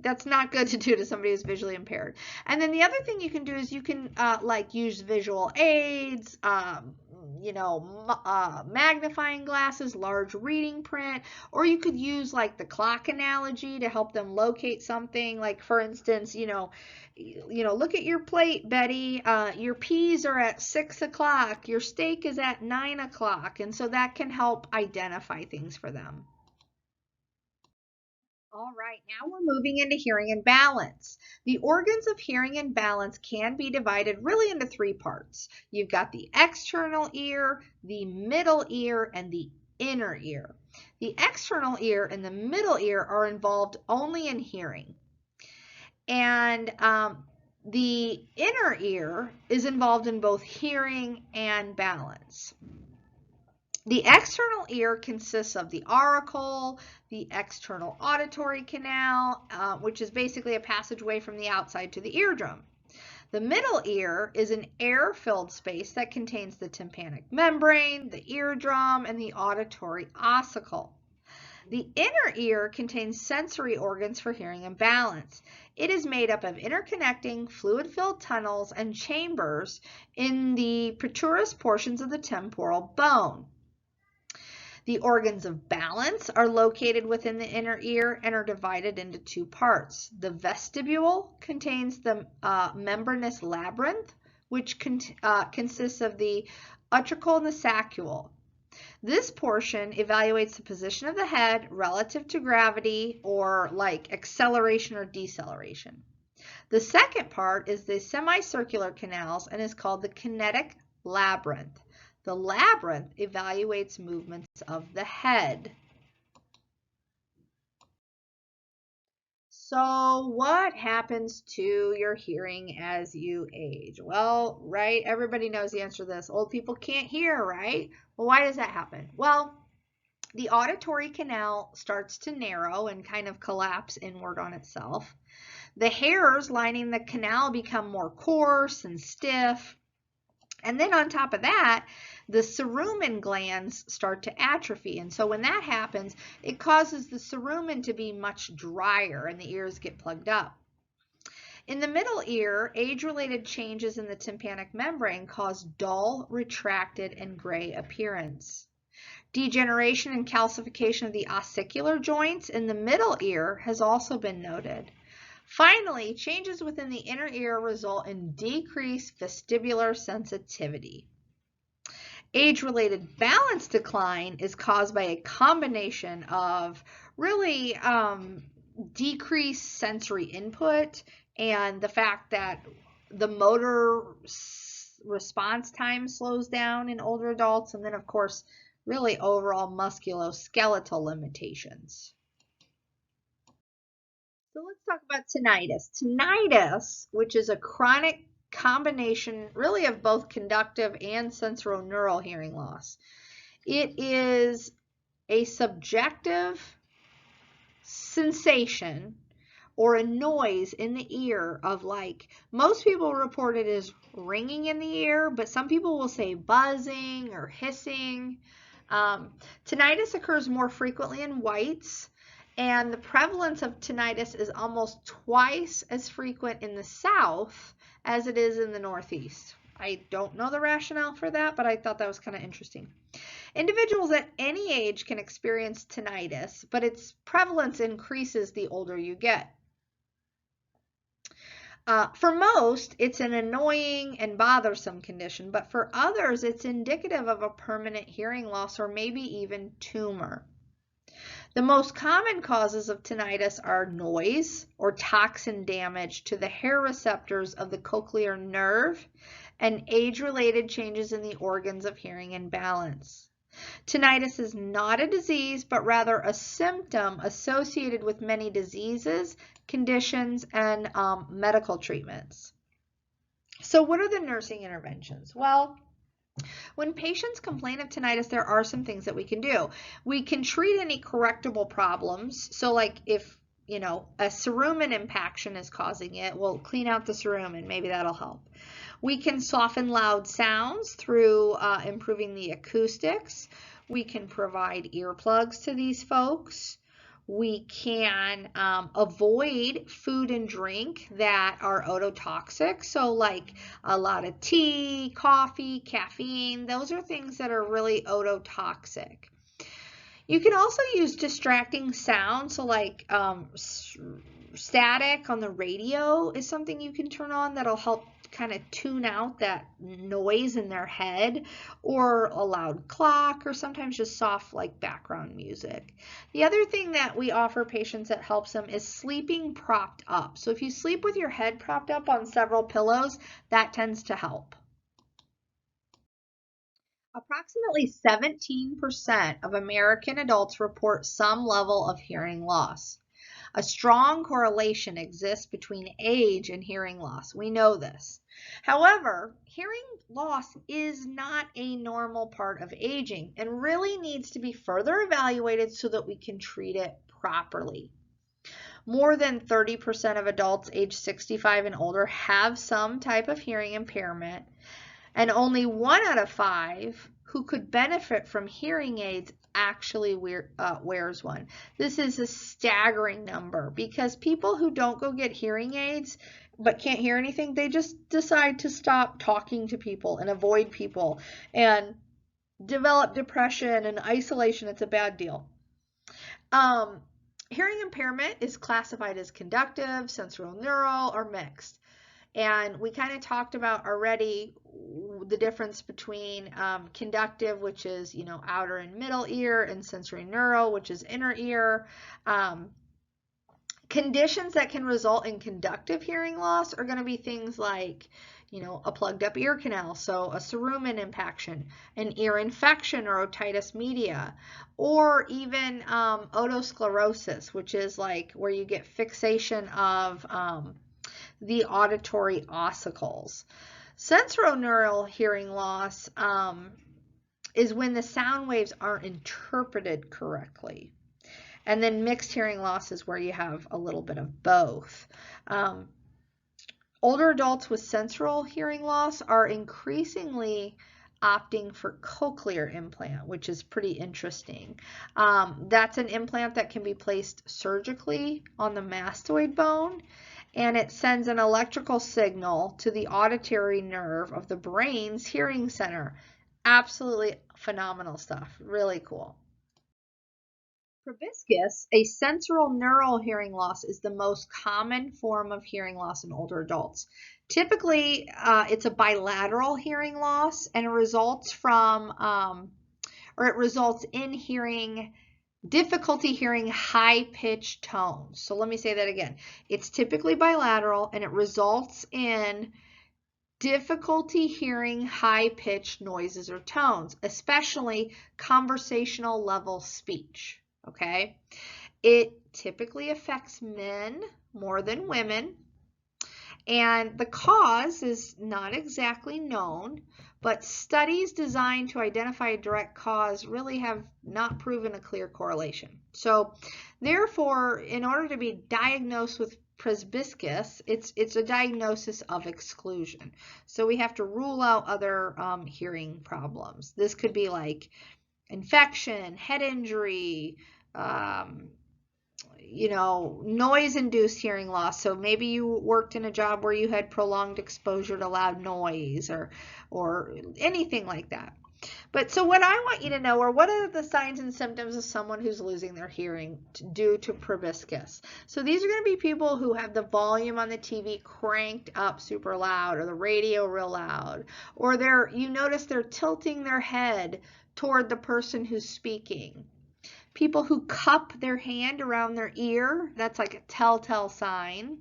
that's not good to do to somebody who's visually impaired. And then the other thing you can do is you can use visual aids, magnifying glasses, large reading print, or you could use like the clock analogy to help them locate something. Like for instance, look at your plate, Betty. Your peas are at 6 o'clock. Your steak is at 9 o'clock. And so that can help identify things for them. All right, now we're moving into hearing and balance. The organs of hearing and balance can be divided really into three parts. You've got the external ear, the middle ear, and the inner ear. The external ear and the middle ear are involved only in hearing. And the inner ear is involved in both hearing and balance. The external ear consists of the auricle, the external auditory canal, which is basically a passageway from the outside to the eardrum. The middle ear is an air-filled space that contains the tympanic membrane, the eardrum, and the auditory ossicle. The inner ear contains sensory organs for hearing and balance. It is made up of interconnecting fluid-filled tunnels and chambers in the protrudous portions of the temporal bone. The organs of balance are located within the inner ear and are divided into two parts. The vestibule contains the membranous labyrinth, which consists of the utricle and the saccule. This portion evaluates the position of the head relative to gravity, or like acceleration or deceleration. The second part is the semicircular canals and is called the kinetic labyrinth. The labyrinth evaluates movements of the head. So what happens to your hearing as you age? Well, right, everybody knows the answer to this. Old people can't hear, right? Well, why does that happen? Well, the auditory canal starts to narrow and kind of collapse inward on itself. The hairs lining the canal become more coarse and stiff. And then on top of that, the cerumen glands start to atrophy. And so when that happens, it causes the cerumen to be much drier and the ears get plugged up. In the middle ear, age-related changes in the tympanic membrane cause dull, retracted, and gray appearance. Degeneration and calcification of the ossicular joints in the middle ear has also been noted. Finally, changes within the inner ear result in decreased vestibular sensitivity. Age-related balance decline is caused by a combination of really decreased sensory input and the fact that the motor response time slows down in older adults, and then of course really overall musculoskeletal limitations. So let's talk about tinnitus. Tinnitus, which is a chronic combination really of both conductive and sensorineural hearing loss. It is a subjective sensation or a noise in the ear of, like, most people report it as ringing in the ear, but some people will say buzzing or hissing. Tinnitus occurs more frequently in whites, and the prevalence of tinnitus is almost twice as frequent in the South as it is in the Northeast. I don't know the rationale for that, but I thought that was kind of interesting. Individuals at any age can experience tinnitus, but its prevalence increases the older you get. For most, it's an annoying and bothersome condition, but for others, it's indicative of a permanent hearing loss or maybe even tumor. The most common causes of tinnitus are noise or toxin damage to the hair receptors of the cochlear nerve and age-related changes in the organs of hearing and balance. Tinnitus is not a disease, but rather a symptom associated with many diseases, conditions, and medical treatments. So what are the nursing interventions? Well, when patients complain of tinnitus, there are some things that we can do. We can treat any correctable problems. So like if, a cerumen impaction is causing it, we'll clean out the cerumen. Maybe that'll help. We can soften loud sounds through improving the acoustics. We can provide earplugs to these folks. We can avoid food and drink that are ototoxic. So like a lot of tea, coffee, caffeine, those are things that are really ototoxic. You can also use distracting sound. So like static on the radio is something you can turn on that'll help kind of tune out that noise in their head, or a loud clock, or sometimes just soft like background music. The other thing that we offer patients that helps them is sleeping propped up. So if you sleep with your head propped up on several pillows, that tends to help. Approximately 17% of American adults report some level of hearing loss. A strong correlation exists between age and hearing loss. We know this. However, hearing loss is not a normal part of aging and really needs to be further evaluated so that we can treat it properly. More than 30% of adults age 65 and older have some type of hearing impairment, and only 1 out of 5 who could benefit from hearing aids actually wears one. This is a staggering number because people who don't go get hearing aids but can't hear anything, they just decide to stop talking to people and avoid people and develop depression and isolation. It's a bad deal. Hearing impairment is classified as conductive, sensorineural, or mixed. And we kind of talked about already the difference between conductive, which is, outer and middle ear, and sensorineural, which is inner ear. Conditions that can result in conductive hearing loss are going to be things like, a plugged up ear canal, so a cerumen impaction, an ear infection or otitis media, or even otosclerosis, which is like where you get fixation of the auditory ossicles. Sensorineural hearing loss is when the sound waves aren't interpreted correctly. And then mixed hearing loss is where you have a little bit of both. Older adults with sensorineural hearing loss are increasingly opting for cochlear implant, which is pretty interesting. That's an implant that can be placed surgically on the mastoid bone, and it sends an electrical signal to the auditory nerve of the brain's hearing center. Absolutely phenomenal stuff. Really cool. Proboscis, a sensorineural hearing loss, is the most common form of hearing loss in older adults. Typically, it's a bilateral hearing loss, and it results in difficulty hearing high-pitched tones. So let me say that again. It's typically bilateral, and it results in difficulty hearing high-pitched noises or tones, especially conversational level speech. Okay, it typically affects men more than women, and the cause is not exactly known, but studies designed to identify a direct cause really have not proven a clear correlation. So therefore, in order to be diagnosed with proboscis, it's a diagnosis of exclusion. So we have to rule out other hearing problems. This could be like infection, head injury, noise-induced hearing loss. So maybe you worked in a job where you had prolonged exposure to loud noise or anything like that. But so what I want you to know are what are the signs and symptoms of someone who's losing their hearing due to proboscis. So these are going to be people who have the volume on the TV cranked up super loud, or the radio real loud, or you notice they're tilting their head toward the person who's speaking. People who cup their hand around their ear, that's like a telltale sign.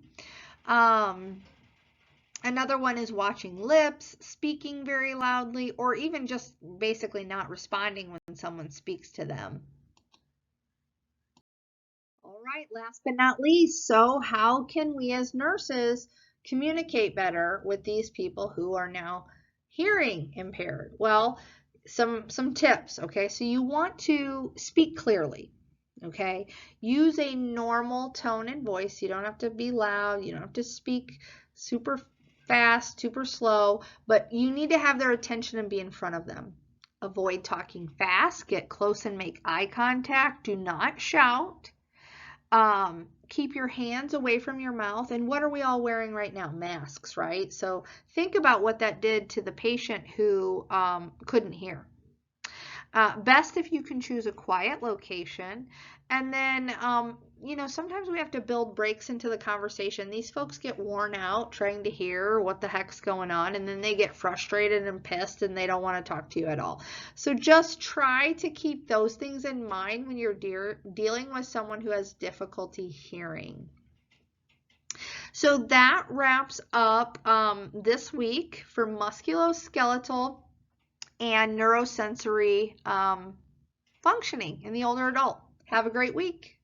Another one is watching lips, speaking very loudly, or even just basically not responding when someone speaks to them. All right, last but not least, so how can we as nurses communicate better with these people who are now hearing impaired? Well, some tips, okay? So you want to speak clearly, okay? Use a normal tone and voice. You don't have to be loud. You don't have to speak super fast, super slow, but you need to have their attention and be in front of them. Avoid talking fast. Get close and make eye contact. Do not shout. Keep your hands away from your mouth. And what are we all wearing right now? Masks, right? So think about what that did to the patient who couldn't hear. Best if you can choose a quiet location. And then, sometimes we have to build breaks into the conversation. These folks get worn out trying to hear what the heck's going on, and then they get frustrated and pissed and they don't want to talk to you at all. So just try to keep those things in mind when you're dealing with someone who has difficulty hearing. So that wraps up this week for musculoskeletal and neurosensory functioning in the older adult. Have a great week.